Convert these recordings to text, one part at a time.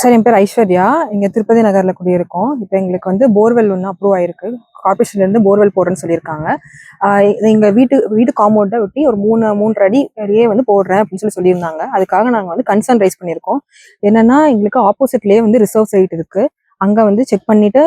Sir என் பேர் ஐஸ்வர்யா. இங்கே திருப்பதி நகரில் குடியிருக்கோம். இப்போ எங்களுக்கு வந்து போர்வெல் ஒன்று அப்ரூவ் ஆயிருக்கு. கார்பரேஷன்லேருந்து போர்வெல் போடுறேன்னு சொல்லியிருக்காங்க. எங்கள் வீட்டு காம்பவுண்டை ஒட்டி ஒரு 3 அடி அடியே வந்து போடுறேன் அப்படின்னு சொல்லியிருந்தாங்க. அதுக்காக நாங்கள் வந்து கன்சர்ன் ரைஸ் பண்ணியிருக்கோம். என்னன்னா எங்களுக்கு ஆப்போசிட்லேயே வந்து ரிசர்வ் சைட் இருக்கு. அங்கே வந்து செக் பண்ணிட்டு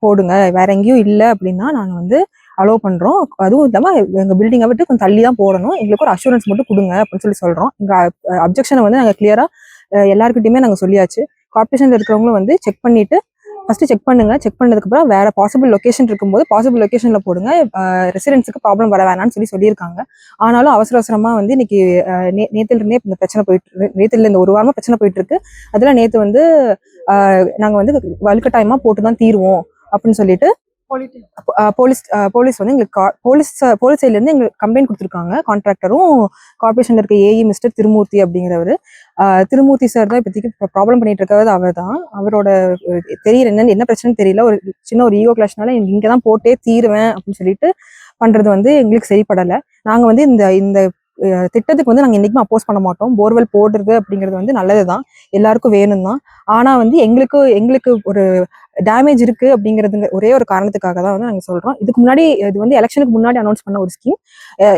போடுங்க, வேற எங்கேயும் இல்லை அப்படின்னா நாங்கள் வந்து அலோவ் பண்ணுறோம். அதுவும் இல்லாமல் எங்கள் பில்டிங்கை விட்டு கொஞ்சம் தள்ளி தான் போடணும், எங்களுக்கு ஒரு அஷூரன்ஸ் மட்டும் கொடுங்க அப்படின்னு சொல்கிறோம். எங்கள் அப்ஜெக்ஷனை வந்து நாங்கள் கிளியராக எல்லாருக்கிட்டையுமே நாங்கள் சொல்லியாச்சு. கார்பரேஷன்ல இருக்கிறவங்களும் வந்து செக் பண்ணிட்டு ஃபர்ஸ்ட் செக் பண்ணுங்க, செக் பண்ணதுக்கப்புறம் வேற பாசிபிள் லொகேஷன் இருக்கும்போது பாசிபிள் லொகேஷன்ல போடுங்க, ரெசிடென்ட்ஸுக்கு ப்ராப்ளம் வர வேணாம்னு சொல்லியிருக்காங்க. ஆனாலும் அவசரமா வந்து இன்னைக்கு நேத்துல இருந்தே இந்த பிரச்சனை நேத்துல இந்த ஒரு வாரமா பிரச்சனை போயிட்டு இருக்கு. அதுல நேத்து வந்து நாங்க வந்து வலுக்கட்டாயமா போட்டுதான் தீருவோம் அப்படின்னு சொல்லிட்டு போலீஸ் வந்து எங்களுக்கு போலீஸ் சைட்ல இருந்து எங்களுக்கு கம்ப்ளைண்ட் கொடுத்துருக்காங்க. கான்ட்ராக்டரும் கார்பரேஷன்ல இருக்க ஏஇ மிஸ்டர் திருமூர்த்தி அப்படிங்கிறவர். திருமூர்த்தி சார் தான் இப்போதைக்கு ப்ராப்ளம் பண்ணிட்டு இருக்கிறது. அவர் தான், அவரோட தெரியல என்ன பிரச்சனைன்னு தெரியல. ஒரு சின்ன ஒரு ஈகோ கிளாஷ்னால இங்கதான் போட்டே தீருவேன் அப்படின்னு சொல்லிட்டு பண்றது வந்து எங்களுக்கு சரிப்படலை. நாங்க வந்து இந்த திட்டத்துக்கு வந்து நாங்க என்னைக்குமே அப்போஸ் பண்ண மாட்டோம். போர்வெல் போடுறது அப்படிங்கிறது வந்து நல்லதுதான், எல்லாருக்கும் வேணும் தான். ஆனா வந்து எங்களுக்கு ஒரு டேமேஜ் இருக்கு அப்படிங்கிறது ஒரே ஒரு காரணத்துக்காக தான் வந்து நாங்க சொல்றோம். இதுக்கு முன்னாடி இது வந்து எலெக்ஷனுக்கு முன்னாடி அனௌன்ஸ் பண்ண ஒரு ஸ்கீம்.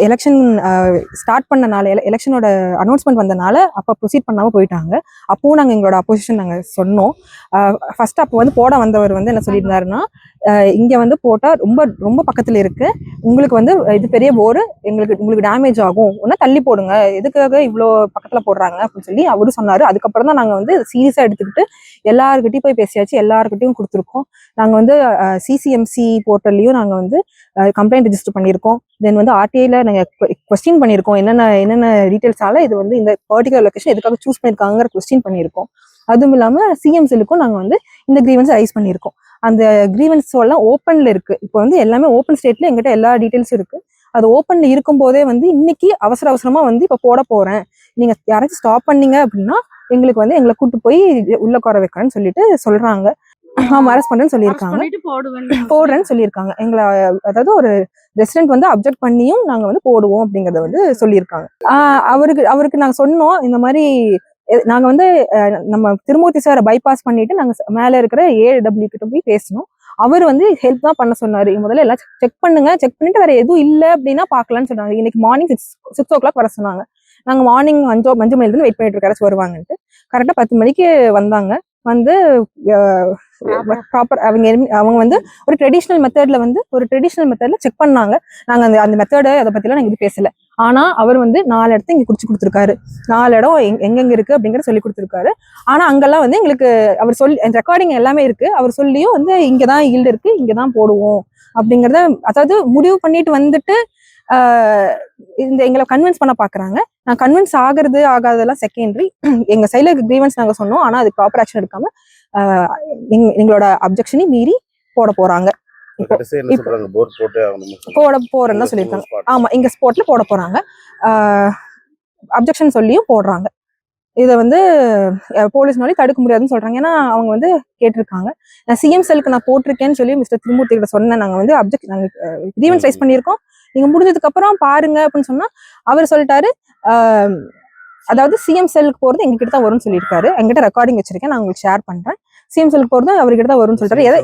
எலெக்ஷன் ஸ்டார்ட் பண்ணனால, எலெக்ஷனோட அனௌன்ஸ்மெண்ட் வந்தனால அப்ப ப்ரொசீட் பண்ணாம போயிட்டாங்க. அப்பவும் நாங்க எங்களோட அப்போசிஷன் நாங்க சொன்னோம். ஃபர்ஸ்ட் அப்போ வந்து போட வந்தவர் வந்து என்ன சொல்லியிருந்தாருன்னா, இங்க வந்து போட்டா ரொம்ப ரொம்ப பக்கத்துல இருக்கு, உங்களுக்கு வந்து இது பெரிய போர், உங்களுக்கு டேமேஜ் ஆகும், ஒன்னா தள்ளி போடுங்க, எதுக்காக இவ்வளோ பக்கத்துல போடுறாங்க அப்படின்னு சொல்லி அவரு சொன்னாரு. அதுக்கப்புறம் தான் நாங்க வந்து சீரியஸா எடுத்துக்கிட்டு எல்லாருக்கிட்டையும் போய் பேசியாச்சு, எல்லாருக்கிட்டையும் கொடுத்துருக்கோம். நாங்க வந்து சிசிஎம்சி போர்ட்டல்லையும் நாங்க வந்து கம்ப்ளைண்ட் ரெஜிஸ்டர் பண்ணியிருக்கோம். தென் வந்து ஆர்டிஐல நாங்க கொஸ்டின் பண்ணியிருக்கோம், என்னென்ன டீடைல்ஸால இது வந்து இந்த பர்டிகுலர் லொகேஷன் எதுக்காக சூஸ் பண்ணியிருக்காங்கிற கொஸ்டின் பண்ணியிருக்கோம். அதுவும் இல்லாம சிஎம்சிலுக்கும் நாங்க வந்து இந்த கிரீவன்ஸ் ரைஸ் பண்ணியிருக்கோம். அந்த கிரீவன்ஸ் எல்லாம் ஓப்பன்ல இருக்கு. இப்போ வந்து எல்லாமே ஓப்பன் ஸ்டேட்ல எங்கிட்ட எல்லா டீடைல்ஸும் இருக்கு. அது ஓப்பன்ல இருக்கும் போதே வந்து இன்னைக்கு அவசரமா வந்து இப்ப போட போறேன், நீங்க யாராச்சும் ஸ்டாப் பண்ணீங்க அப்படின்னா எங்களுக்கு வந்து எங்களை கூட்டு போய் உள்ள குறை வைக்கிறேன்னு சொல்லிட்டு சொல்றாங்க. அரெஸ்ட் பண்றேன்னு சொல்லியிருக்காங்க, போடுறேன்னு சொல்லியிருக்காங்க. எங்களை அதாவது ஒரு ரெசிடென்ட் வந்து அப்ஜெக்ட் பண்ணியும் நாங்க வந்து போடுவோம் அப்படிங்கறத வந்து சொல்லியிருக்காங்க. அவருக்கு நாங்க சொன்னோம், இந்த மாதிரி நாங்க வந்து நம்ம திருமூர்த்தி சாரை பைபாஸ் பண்ணிட்டு நாங்க மேல இருக்கிற ஏடபிள்யூ கிட்ட போய் பேசணும். அவர் வந்து ஹெல்ப் தான் பண்ண சொன்னாரு. முதல்ல எல்லாம் செக் பண்ணிட்டு வேற எதுவும் இல்லை அப்படின்னா பாக்கலாம்னு சொன்னாங்க. இன்னைக்கு மார்னிங் 6 o'clock வர சொன்னாங்க. நாங்க மார்னிங் 5 மணில இருந்து வெயிட் பண்ணிட்டு இருக்காரு வருவாங்கன்ட்டு. கரெக்டா 10 மணிக்கு வந்தாங்க. வந்து ப்ராப்பர் அவங்க வந்து ஒரு ட்ரெடிஷ்னல் மெத்தட்ல செக் பண்ணாங்க. நாங்க அந்த மெத்தட அதை பத்திலாம் நாங்க இது பேசல. ஆனா அவர் வந்து 4 இடத்த இங்க குறிச்சு கொடுத்துருக்காரு. 4 இடம் எங்கெங்க இருக்கு அப்படிங்கறத சொல்லி கொடுத்துருக்காரு. ஆனா அங்கெல்லாம் வந்து எங்களுக்கு அவர் சொல்லி ரெக்கார்டிங் எல்லாமே இருக்கு. அவர் சொல்லியும் வந்து இங்கதான் ஈல்டு இருக்கு, இங்கதான் போடுவோம் அப்படிங்கறத, அதாவது முடிவு பண்ணிட்டு வந்துட்டு எங்களை கன்வின்ஸ் பண்ண பாக்குறாங்க. நான் கன்வின்ஸ் ஆகாதெல்லாம் செகண்டரி. எங்க சைட்ல கிரீவன்ஸ் நாங்க சொன்னோம், ஆனா அது ப்ராப்பர் ஆக்ஷன் எடுக்காம எங்களோட அப்ஜெக்ஷனை மீறி போட போறாங்க. போட போறேன்னு சொல்லியிருக்காங்க. ஆமா, இங்க ஸ்பாட்ல போட போறாங்க. அப்ஜெக்ஷன் சொல்லியும் போடுறாங்க. இதை வந்து போலீஸ்னாலே தடுக்க முடியாதுன்னு சொல்றாங்க. ஏன்னா அவங்க வந்து கேட்டிருக்காங்க, நான் சிஎம் செல்லுக்கு நான் போட்டிருக்கேன்னு சொல்லி மிஸ்டர் திருமூர்த்தி கிட்ட சொன்னேன். நாங்க வந்து நாங்க கிரீவன்ஸ் ரைஸ் பண்ணியிருக்கோம், நீங்க முடிஞ்சதுக்கு அப்புறம் பாருங்க அப்படின்னு சொன்னா அவர் சொல்லிட்டாரு, அதாவது சிஎம் செல்லுக்கு போறது எங்ககிட்ட தான் வரும்னு சொல்லியிருக்காரு. எங்கிட்ட ரெக்கார்டிங் வச்சிருக்கேன், நான் உங்களுக்கு ஷேர் பண்றேன். சிஎம் செல்லுக்கு போறது அவர்கிட்ட தான் வரும்னு சொல்லிட்டாரு.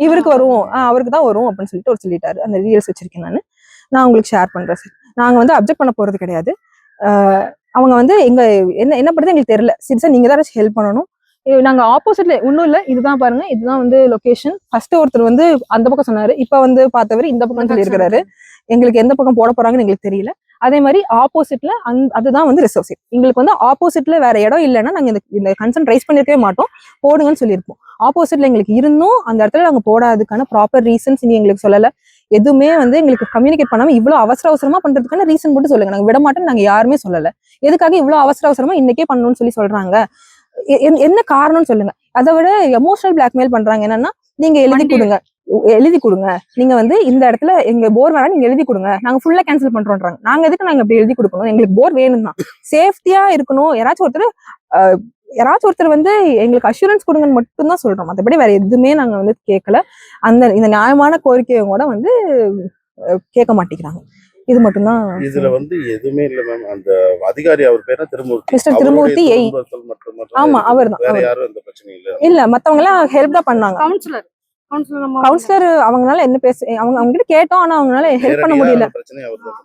இவருக்கு வரும், அவருக்கு தான் வரும் அப்படின்னு சொல்லிட்டு அவர் சொல்லிட்டாரு. அந்த டீடைல்ஸ் வச்சிருக்கேன் நான் உங்களுக்கு ஷேர் பண்றேன் சார். நாங்க வந்து அப்ஜெக்ட் பண்ண போறது கிடையாது. அவங்க வந்து எங்க என்ன பண்றது எங்களுக்கு தெரியல. சரி சார், நீங்க தான் ஹெல்ப் பண்ணணும். நாங்க ஆப்போசிட்ல ஒன்றும் இல்லை, இதுதான் பாருங்க, இதுதான் வந்து லொகேஷன். ஃபர்ஸ்ட் ஒருத்தர் வந்து அந்த பக்கம் சொன்னாரு, இப்ப வந்து பார்த்தவர் இந்த பக்கம் சொல்லி இருக்கிறாரு. எங்களுக்கு எந்த பக்கம் போட போறாங்கன்னு எங்களுக்கு தெரியல. அதே மாதிரி ஆப்போசிட்ல அதுதான் வந்து ரிசர்வ் சைட். எங்களுக்கு வந்து ஆப்போசிட்ல வேற இடம் இல்லைன்னா நாங்க இந்த கன்சர்ன் ரைஸ் பண்ணிருக்கவே மாட்டோம், போடுங்கன்னு சொல்லியிருப்போம். ஆப்போசிட்ல எங்களுக்கு இருந்தும் அந்த இடத்துல நாங்க போடாததுக்கான ப்ராப்பர் ரீசன்ஸ் நீ எங்களுக்கு சொல்லல. எதுவுமே வந்து எங்களுக்கு கம்யூனிகேட் பண்ணாம இவ்வளவு அவசரமா பண்றதுக்கான ரீசன் மட்டும் சொல்லுங்க, நாங்க விட மாட்டோம். நாங்க யாருமே சொல்லல, எதுக்காக இவ்வளவு அவசரமா இன்னைக்கே பண்ணணும்னு சொல்றாங்க, என்ன காரணம்னு சொல்லுங்க. அதை விட எமோஷனல் பிளாக்மெயில் பண்றாங்க. என்னன்னா, நீங்க எழுதி கொடுங்க, நீங்க வந்து இந்த இடத்துல எங்க போர் வேணா நீங்க எழுதி கொடுங்க, நாங்க ஃபுல்லா கேன்சல் பண்றோம்ன்றாங்க. நாங்க எதுக்கு நாங்க இப்படி எழுதி கொடுக்கணும்? எங்களுக்கு போர் வேணும் தான், சேஃப்டியா இருக்கணும். யாராச்சும் ஒருத்தர் வந்து எங்களுக்கு அஷூரன்ஸ் கொடுங்கன்னு மட்டும் தான் சொல்றோம், மற்றபடி வேற எதுவுமே நாங்க வந்து கேட்கல. இந்த நியாயமான கோரிக்கையை கூட வந்து கேட்க மாட்டேங்கிறாங்க. இது மட்டும்தான். இதுல வந்து எதுவுமே இல்ல மேம். அந்த அதிகாரி அவர் பேர் திருமூர்த்தி. மிஸ்டர் திருமூர்த்தி ஆமா அவர்தான். வேற யாரும் எந்த பிரச்சனையும் இல்ல. இல்ல மத்தவங்க எல்லாம் ஹெல்ப் தான் பண்ணாங்க. கவுன்சிலர் அவங்களால என்ன பேச அவங்க கிட்ட கேட்டோம், ஆனா அவங்களால ஹெல்ப் பண்ண முடியல. பிரச்சனை அவர் தான்.